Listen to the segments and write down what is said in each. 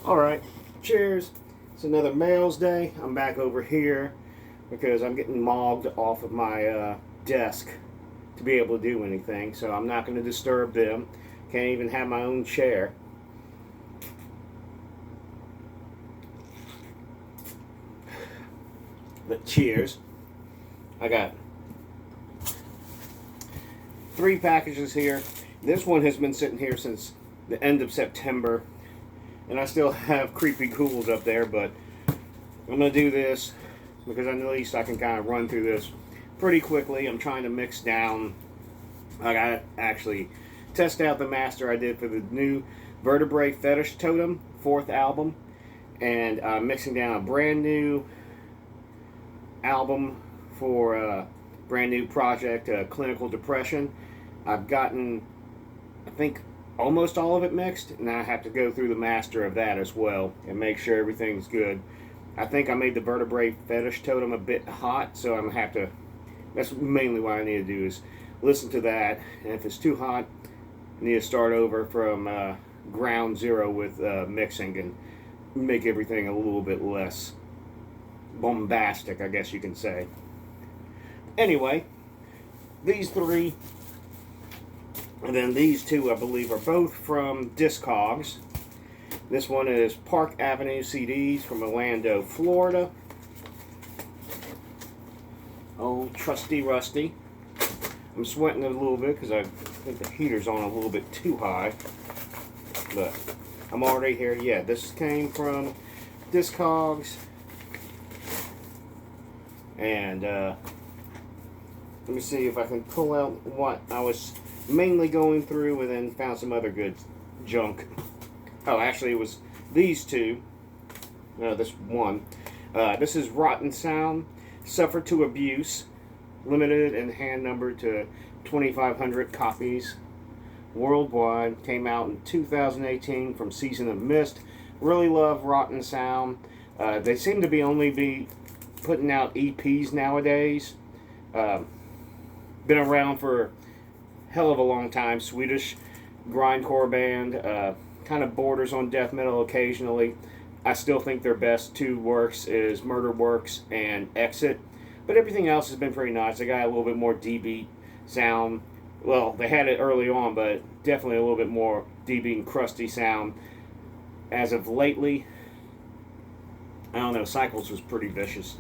Alright, cheers. It's another Mail's Day. I'm back over here because I'm getting mobbed off of my desk to be able to do anything, so I'm not going to disturb them. Can't even have my own chair. But cheers. I got 3 packages here. This one has been sitting here since the end of September. And I still have creepy ghouls up there, but I'm going to do this because at least I can kind of run through this pretty quickly. I'm trying to mix down. I got to actually test out the master I did for the new Vertebrae Fetish Totem 4th album. And I'm mixing down a brand new album for a brand new project, Clinical Depression. I've gotten, I think, almost all of it mixed, and I have to go through the master of that as well and make sure everything's good. I think I made the Vertebrae Fetish Totem a bit hot, so I'm gonna have to, that's mainly what I need to do is listen to that, and if it's too hot, I need to start over from ground zero with mixing and make everything a little bit less bombastic, I guess you can say. Anyway, these 3 and then these 2, I believe, are both from Discogs. This one is Park Avenue CDs from Orlando, Florida. Oh, trusty Rusty. I'm sweating a little bit because I think the heater's on a little bit too high. But I'm already here. Yeah, this came from Discogs. And let me see if I can pull out what I was mainly going through, and then found some other good junk. Oh, actually it was these 2. No, this one. This is Rotten Sound, Suffer to Abuse, limited and hand numbered to 2,500 copies worldwide. Came out in 2018 from Season of Mist. Really love Rotten Sound. They seem to be putting out EPs nowadays. Been around for hell of a long time. Swedish grindcore band, kind of borders on death metal occasionally. I still think their best 2 works is Murder Works and Exit, but everything else has been pretty nice. They got a little bit more D-beat sound. Well, they had it early on, but definitely a little bit more D-beat and crusty sound as of lately. I don't know, Cycles was pretty vicious,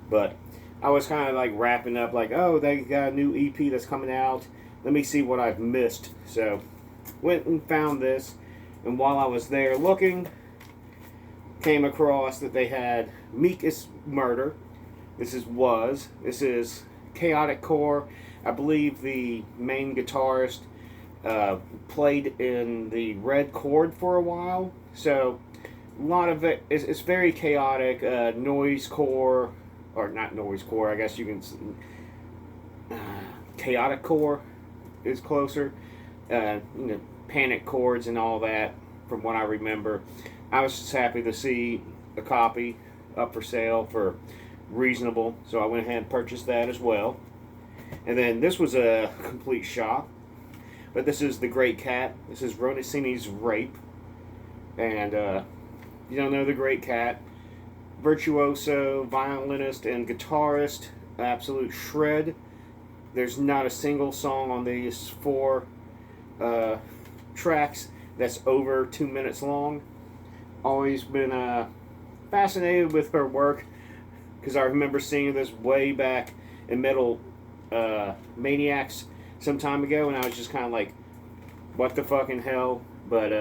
but I was kind of like wrapping up like, oh, they got a new EP that's coming out. Let me see what I've missed. So, went and found this, and while I was there looking, came across that they had Meek is Murder. This is Chaotic Core. I believe the main guitarist played in the Red Chord for a while. So, a lot of it is very chaotic, noise core, or not noise core, I guess you can, chaotic core is closer, panic chords and all that, from what I remember. I was just happy to see a copy up for sale for reasonable, so I went ahead and purchased that as well. And then this was a complete shock, but this is The Great Cat. This is Ronicini's Rape, and you don't know The Great Cat, virtuoso, violinist, and guitarist, absolute shred. There's not a single song on these 4 tracks that's over 2 minutes long. Always been fascinated with her work because I remember seeing this way back in Metal Maniacs some time ago, and I was just kind of like, what the fucking hell? But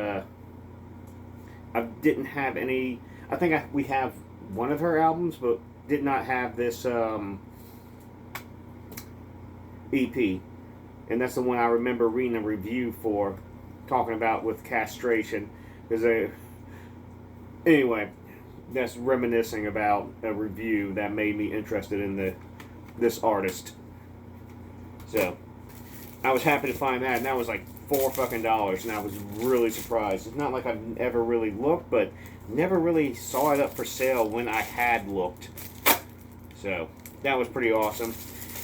I didn't have any. I think we have one of her albums, but did not have this EP, and that's the one I remember reading a review for, talking about with castration, because anyway, that's reminiscing about a review that made me interested in this artist. So I was happy to find that, and that was like $4 fucking, and I was really surprised. It's not like I've ever really looked, but never really saw it up for sale when I had looked. So that was pretty awesome.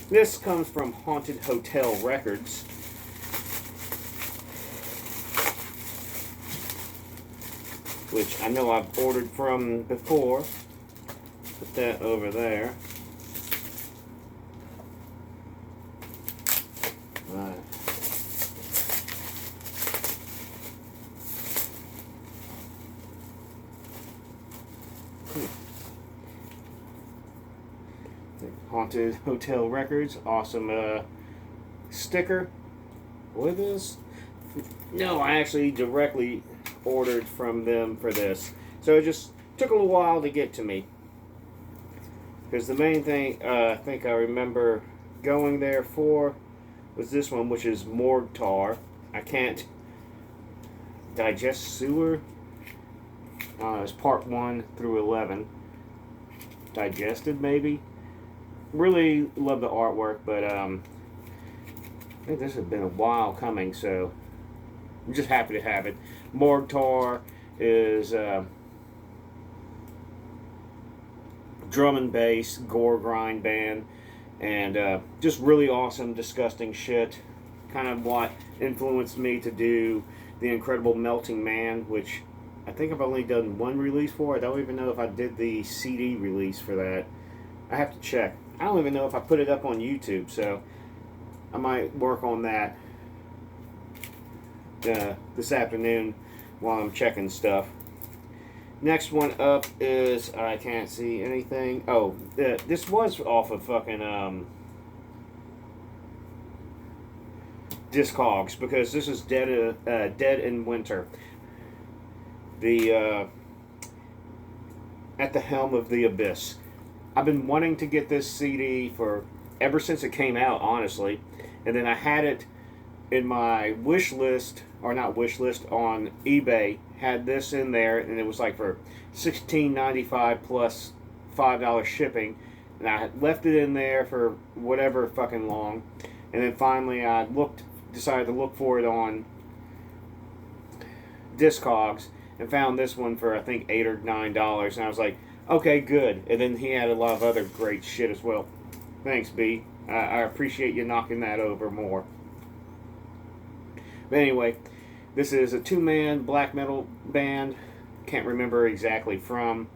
This comes from Haunted Hotel Records. which I know I've ordered from before. Put that over there. Alright. Haunted Hotel Records, awesome sticker. What is this? No, I actually directly ordered from them for this. So it just took a little while to get to me. Because the main thing I think I remember going there for was this one, which is Morgue Tar. I can't digest sewer. It's part 1 through 11. Digested, maybe. Really love the artwork, but I think this has been a while coming, so I'm just happy to have it. Morgue Tar is drum and bass, gore grind band, and just really awesome, disgusting shit. Kind of what influenced me to do The Incredible Melting Man, which I think I've only done one release for. I don't even know if I did the CD release for that. I have to check. I don't even know if I put it up on YouTube, so I might work on that this afternoon while I'm checking stuff. Next one up is, I can't see anything. Oh, this was off of fucking Discogs, because this is Dead in Winter. The At the Helm of the Abyss. I've been wanting to get this CD for ever since it came out, honestly. And then I had it in my wish list, or not wish list, on eBay. Had this in there, and it was like for $16.95 plus $5 shipping. And I had left it in there for whatever fucking long. And then finally I decided to look for it on Discogs, and found this one for I think $8 or $9, and I was like, okay, good. And then he had a lot of other great shit as well. Thanks, B. I appreciate you knocking that over more. But anyway, this is a 2-man black metal band. Can't remember exactly from.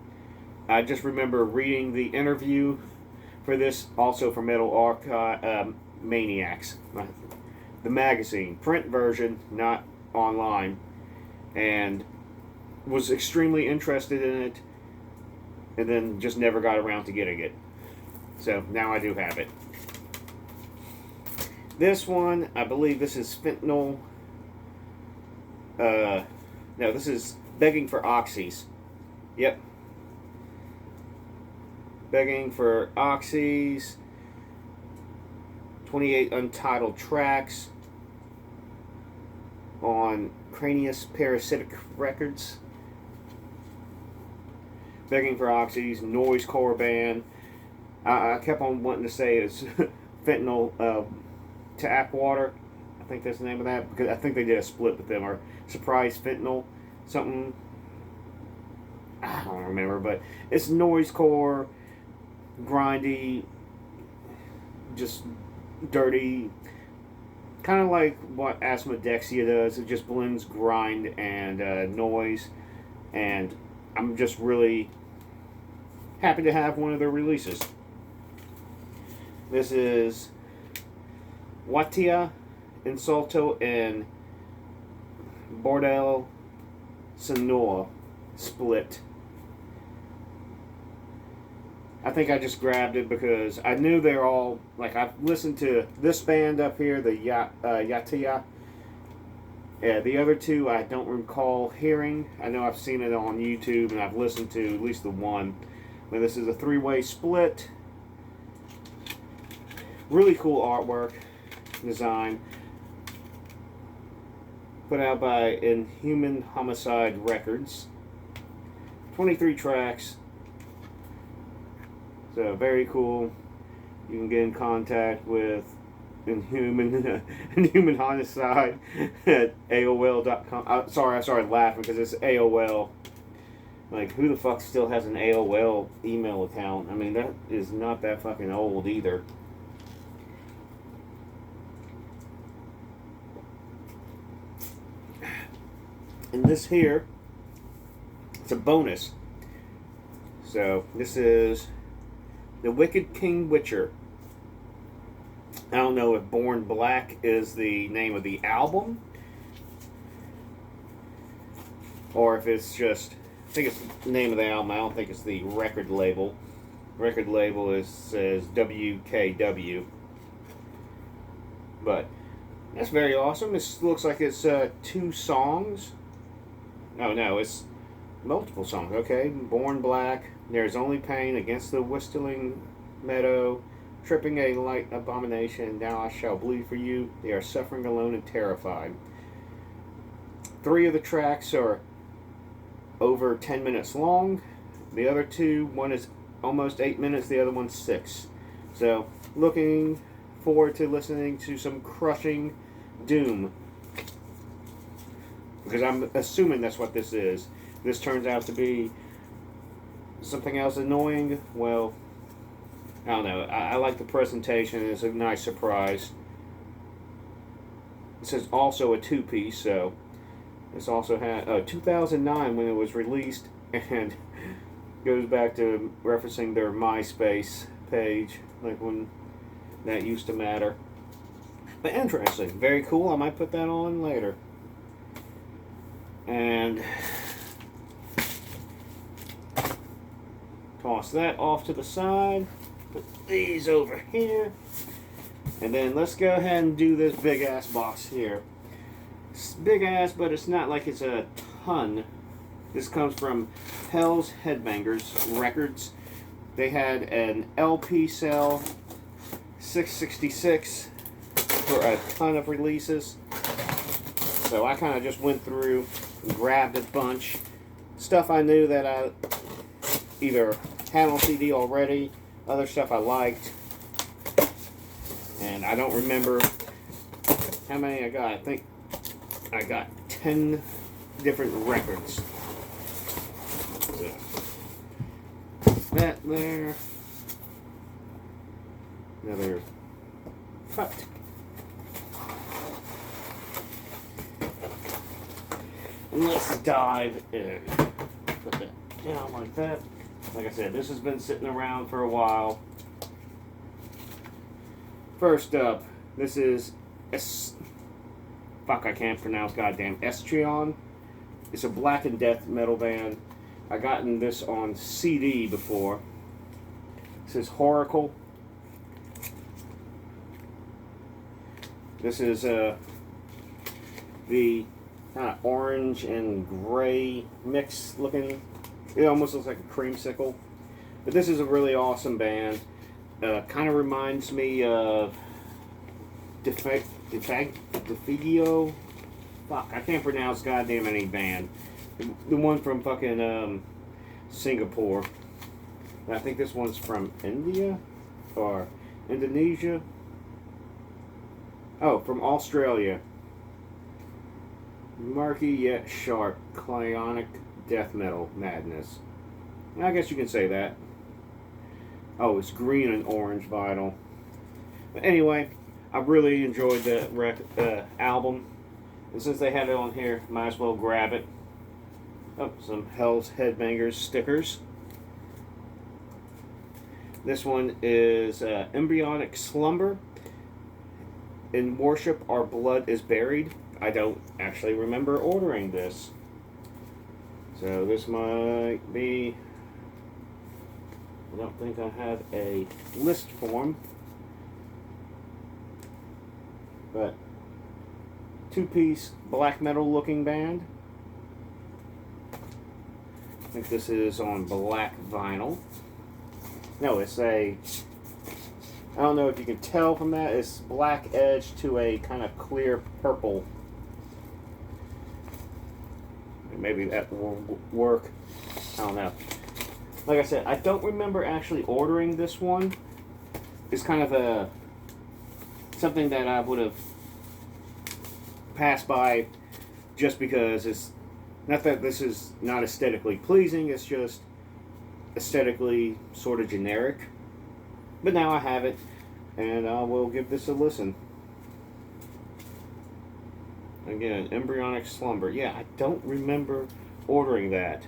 I just remember reading the interview for this, also for Metal Maniacs, the magazine, print version, not online, and was extremely interested in it, and then just never got around to getting it. So now I do have it. This one, I believe this is Fentanyl. No, this is Begging for Oxys. Yep. Begging for Oxys. 28 untitled tracks on Cranius Parasitic Records. Begging for Oxys, noisecore band. I kept on wanting to say it's Fentanyl Tap Water. I think that's the name of that, because I think they did a split with them, or Surprise Fentanyl, something. I don't remember, but it's noisecore, grindy, just dirty, kind of like what Asmodexia does. It just blends grind and noise, and I'm just really happy to have one of their releases. This is Watia, Insulto, and Bordel Sonor split. I think I just grabbed it because I knew they're all, like, I've listened to this band up here, the Yatia. Yeah, the other two I don't recall hearing. I know I've seen it on YouTube, and I've listened to at least the one. But this is a 3-way split. Really cool artwork, design. Put out by Inhuman Homicide Records. 23 tracks. So very cool. You can get in contact with Inhuman Homicide at AOL.com. Sorry, I started laughing because it's AOL. Like, who the fuck still has an AOL email account? I mean, that is not that fucking old either. And this here It's a bonus. So this is The Wicked King Witcher. I don't know if Born Black is the name of the album, or if it's just, I think it's the name of the album. I don't think it's the record label. Record label says WKW. But that's very awesome. This looks like it's 2 songs. Oh no, it's multiple songs. Okay, Born Black. There's only pain against the whistling meadow, tripping a light abomination. Now I shall bleed for you. They are suffering alone and terrified. 3 of the tracks are over 10 minutes long. The other 2, one is almost 8 minutes. The other one's 6. So looking forward to listening to some crushing doom, because I'm assuming that's what this is. This turns out to be something else annoying. Well, I don't know. I like the presentation. It's a nice surprise. This is also a 2-piece, so this also had 2009 when it was released, and goes back to referencing their MySpace page, like when that used to matter. But interesting, very cool. I might put that on later. And toss that off to the side. Put these over here. And then let's go ahead and do this big ass box here. It's big ass, but it's not like it's a ton. This comes from Hell's Headbangers Records. They had an LP sale, 666, for a ton of releases. So I kind of just went through and grabbed a bunch. Stuff I knew that I either had on CD already, other stuff I liked. And I don't remember how many I got. I think I got 10 different records. So, that there. Another cut. And let's dive in. Put that down like that. Like I said, this has been sitting around for a while. First up, this is I can't pronounce goddamn Estrion. It's a black and death metal band. I gotten this on CD before. This is Horacle. This is the kind of orange and gray mix looking. It almost looks like a creamsicle. But this is a really awesome band. Kind of reminds me of Defigio. Fuck, I can't pronounce goddamn any band. The one from fucking Singapore. I think this one's from India or Indonesia. Oh, from Australia. Murky yet sharp, clyonic death metal madness. I guess you can say that. Oh, it's green and orange vinyl. But anyway, I really enjoyed the album. And since they have it on here, might as well grab it. Oh, some Hell's Headbangers stickers. This one is Embryonic Slumber. In worship, our blood is buried. I don't actually remember ordering this. So this might be... I don't think I have a list form. But 2-piece black metal looking band. I think this is on black vinyl. No, it's a... I don't know if you can tell from that. It's black edge to a kind of clear purple. Maybe that will work. I don't know. Like I said, I don't remember actually ordering this one. It's kind of a something that I would have passed by just because it's not that this is not aesthetically pleasing, it's just aesthetically sort of generic. But now I have it, and I will give this a listen. Again, Embryonic Slumber. Yeah, I don't remember ordering that.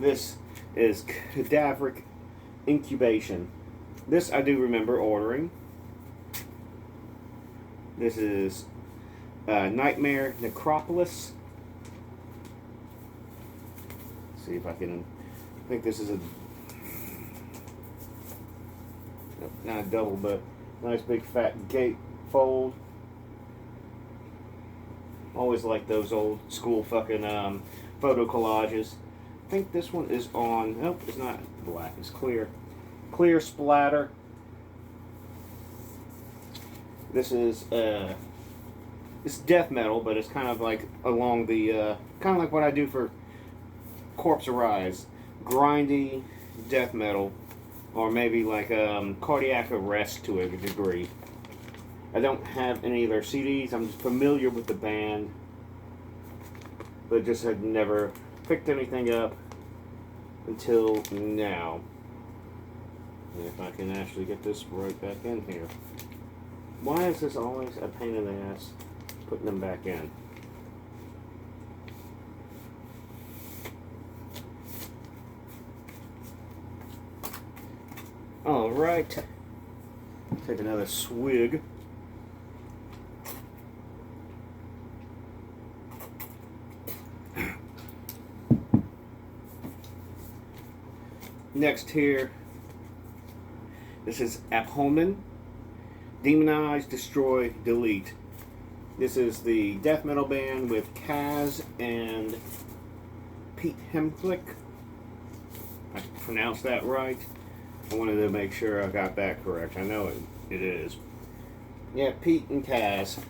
This is Cadaveric Incubation. This I do remember ordering. This is Nightmare Necropolis. Let's see if I can. I think this is a. Not a double, but nice big fat gate fold. Always like those old school fucking photo collages. I think this one is on. Nope, it's not black. It's clear. Clear splatter. This is it's death metal, but it's kind of like along the kind of like what I do for Corpse Arise, grindy death metal, or maybe like cardiac arrest to a degree. I don't have any of their CDs. I'm just familiar with the band, but just had never picked anything up until now. And if I can actually get this right back in here. Why is this always a pain in the ass putting them back in? Alright. Take another swig. Next here, this is Abhomen. Demonize, Destroy, Delete. This is the death metal band with Kaz and Pete Hemplick. I pronounced that right. I wanted to make sure I got that correct. I know it is. Yeah, Pete and Kaz.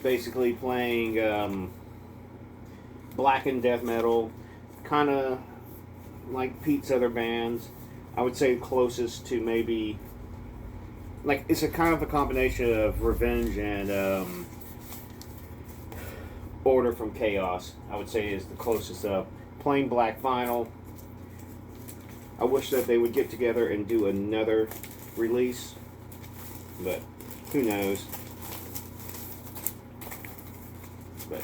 Basically playing blackened death metal, kind of like Pete's other bands. I would say closest to maybe, like, it's a kind of a combination of Revenge and Order from Chaos. I would say is the closest up. Plain black vinyl. I wish that they would get together and do another release, but who knows. But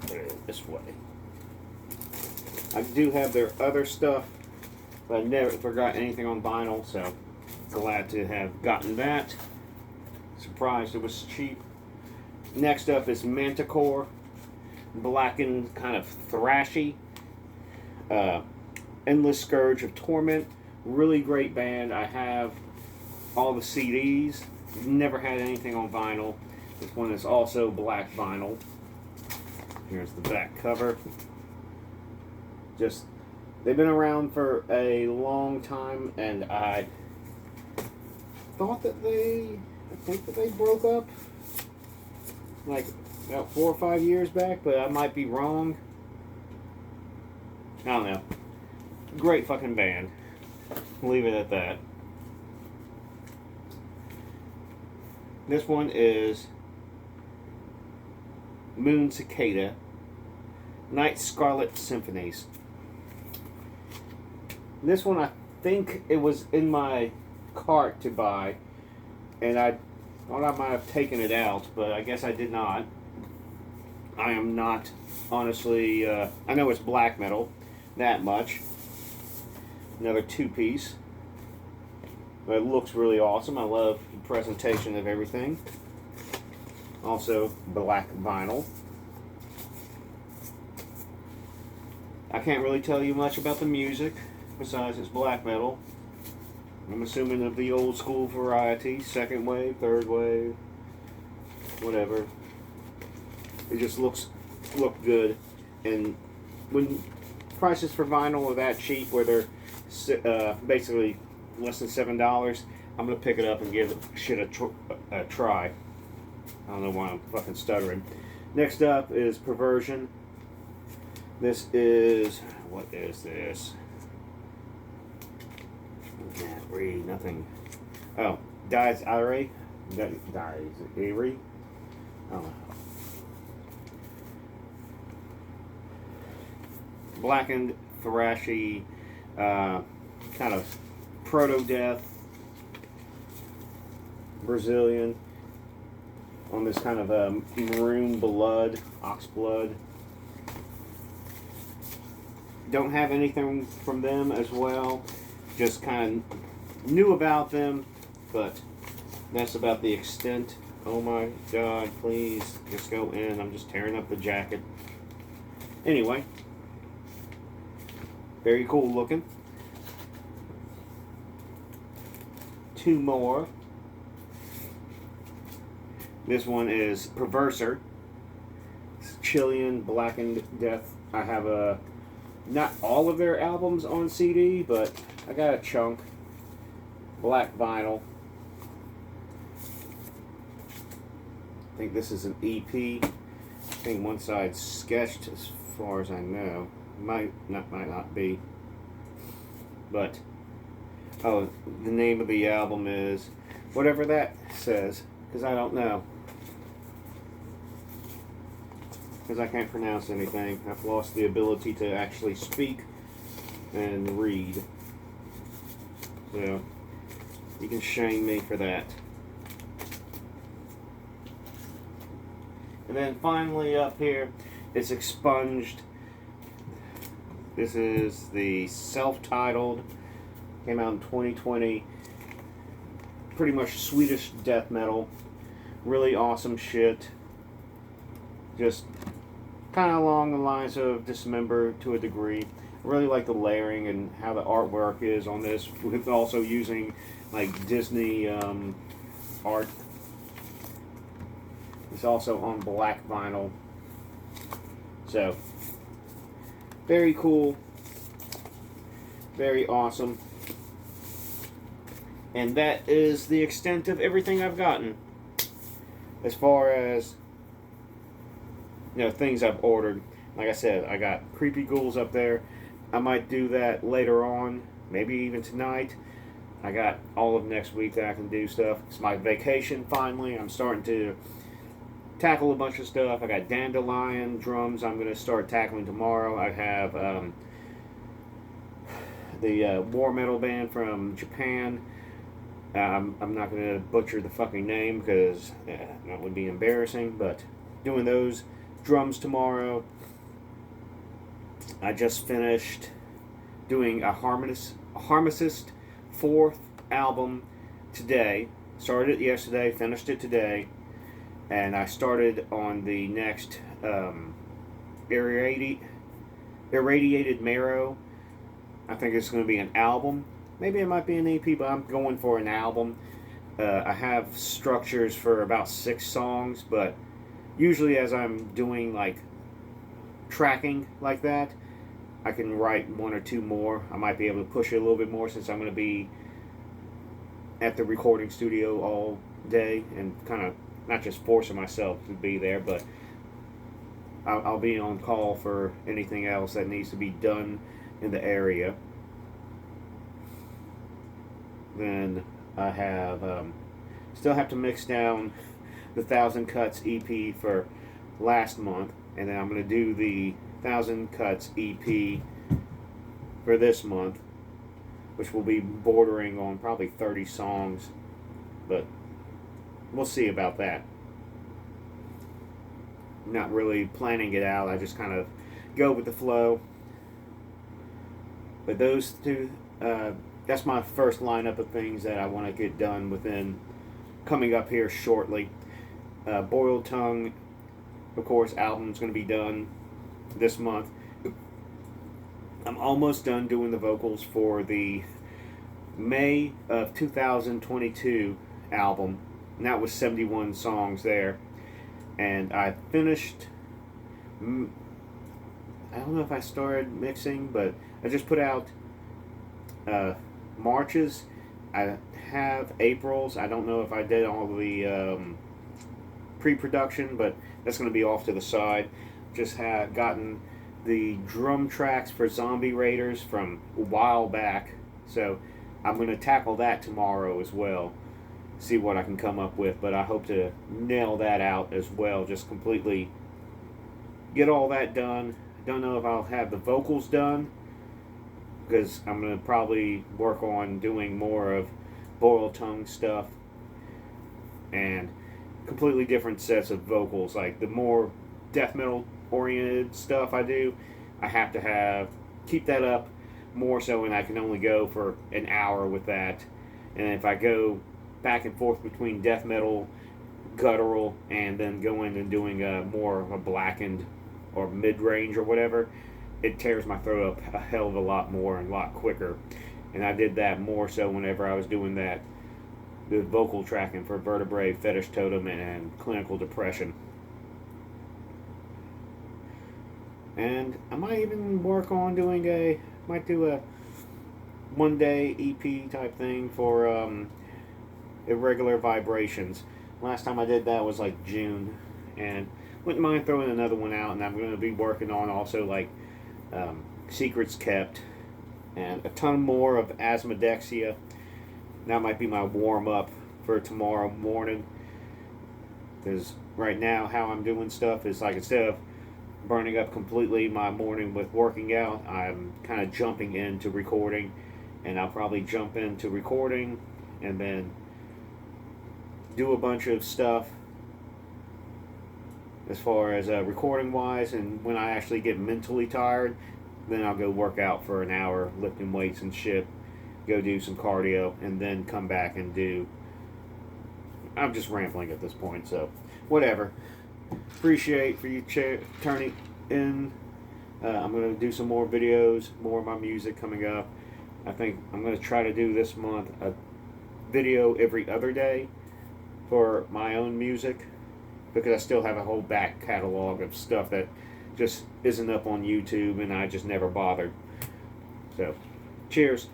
put it this way. I do have their other stuff, but I never forgot anything on vinyl, so glad to have gotten that. Surprised it was cheap. Next up is Manticore, blackened, kind of thrashy. Endless Scourge of Torment, really great band. I have all the CDs. Never had anything on vinyl. This one is also black vinyl. Here's the back cover. Just, they've been around for a long time, and I thought that I think that they broke up like about 4 or 5 years back, but I might be wrong. I don't know. Great fucking band. Leave it at that. This one is Moon Cicada, Night Scarlet Symphonies. This one, I think it was in my cart to buy, and I thought I might have taken it out, but I guess I did not. I am not, honestly, I know it's black metal, that much. Another 2-piece. But it looks really awesome. I love the presentation of everything. Also, black vinyl. I can't really tell you much about the music, besides it's black metal. I'm assuming of the old school variety, second wave, third wave, whatever. It just look good, and when prices for vinyl are that cheap, where they're basically less than $7, I'm gonna pick it up and give shit a try. I don't know why I'm fucking stuttering. Next up is Perversion. This is, what is this? I can't read nothing. Oh, Dies Irae. Dies Irae. I don't know. Blackened, thrashy, kind of proto-death, Brazilian, on this kind of maroon blood, ox blood. Don't have anything from them as well. Just kind of knew about them, but that's about the extent. Oh my god, please just go in. I'm just tearing up the jacket. Anyway, very cool looking. Two more. This one is Perverser. It's Chilean Blackened Death. I have not all of their albums on CD, but I got a chunk. Black vinyl. I think this is an EP. I think one side's sketched as far as I know. Might not be. But, oh, the name of the album is whatever that says, because I don't know. Because I can't pronounce anything. I've lost the ability to actually speak and read. So, you can shame me for that. And then finally up here, it's expunged. This is the self-titled, came out in 2020. Pretty much Swedish death metal. Really awesome shit. Just kind of along the lines of Dismember to a degree. I really like the layering and how the artwork is on this. With also using like Disney art. It's also on black vinyl. So, very cool. Very awesome. And that is the extent of everything I've gotten. As far as, things I've ordered. Like I said, I got Creepy Ghouls up there. I might do that later on. Maybe even tonight. I got all of next week that I can do stuff. It's my vacation finally. I'm starting to tackle a bunch of stuff. I got Dandelion drums I'm going to start tackling tomorrow. I have the war metal band from Japan. I'm not going to butcher the fucking name because that would be embarrassing, but doing those drums tomorrow. I just finished doing a Harmicist 4th album today. Started it yesterday, finished it today. And I started on the next Irradiated Marrow. I think it's going to be an album. Maybe it might be an EP, but I'm going for an album. I have structures for about 6 songs, but usually as I'm doing like tracking like that, I can write 1 or 2 more. I might be able to push it a little bit more since I'm going to be at the recording studio all day and kind of not just forcing myself to be there, but I'll be on call for anything else that needs to be done in the area. Then I have still have to mix down the 1,000 Cuts EP for last month, and then I'm going to do the 1,000 Cuts EP for this month, which will be bordering on probably 30 songs, but we'll see about that. Not really planning it out. I just kind of go with the flow. But those two, that's my first lineup of things that I want to get done within coming up here shortly. Boiled Tongue, of course, album's going to be done this month. I'm almost done doing the vocals for the May of 2022 album. And that was 71 songs there. And I finished, I don't know if I started mixing, but I just put out Marches. I have April's. I don't know if I did all the pre-production, but that's going to be off to the side. Just have gotten the drum tracks for Zombie Raiders from a while back. So I'm going to tackle that tomorrow as well. See what I can come up with, but I hope to nail that out as well. Just completely get all that done. Don't know if I'll have the vocals done because I'm going to probably work on doing more of Boiled Tongue stuff and completely different sets of vocals. Like the more death metal oriented stuff I do, I have to have keep that up more so, and I can only go for an hour with that. And if I go back and forth between death metal, guttural, and then going and doing more of a blackened or mid-range or whatever, it tears my throat up a hell of a lot more and a lot quicker. And I did that more so whenever I was doing the vocal tracking for Vertebrae, Fetish Totem, and Clinical Depression. And I might even work on might do a one-day EP type thing for Irregular Vibrations. Last time I did that was like June, and wouldn't mind throwing another one out. And I'm going to be working on also like Secrets Kept and a ton more of Asmodexia. That might be my warm-up for tomorrow morning, because right now how I'm doing stuff is like, instead of burning up completely my morning with working out, I'm kind of jumping into recording, and I'll probably jump into recording and then do a bunch of stuff as far as recording wise, and when I actually get mentally tired, then I'll go work out for an hour lifting weights and shit, go do some cardio, and then come back and do... I'm just rambling at this point, so whatever. Appreciate for you turning in. I'm going to do some more videos, more of my music coming up. I think I'm going to try to do this month a video every other day for my own music, because I still have a whole back catalog of stuff that just isn't up on YouTube and I just never bothered. So, cheers.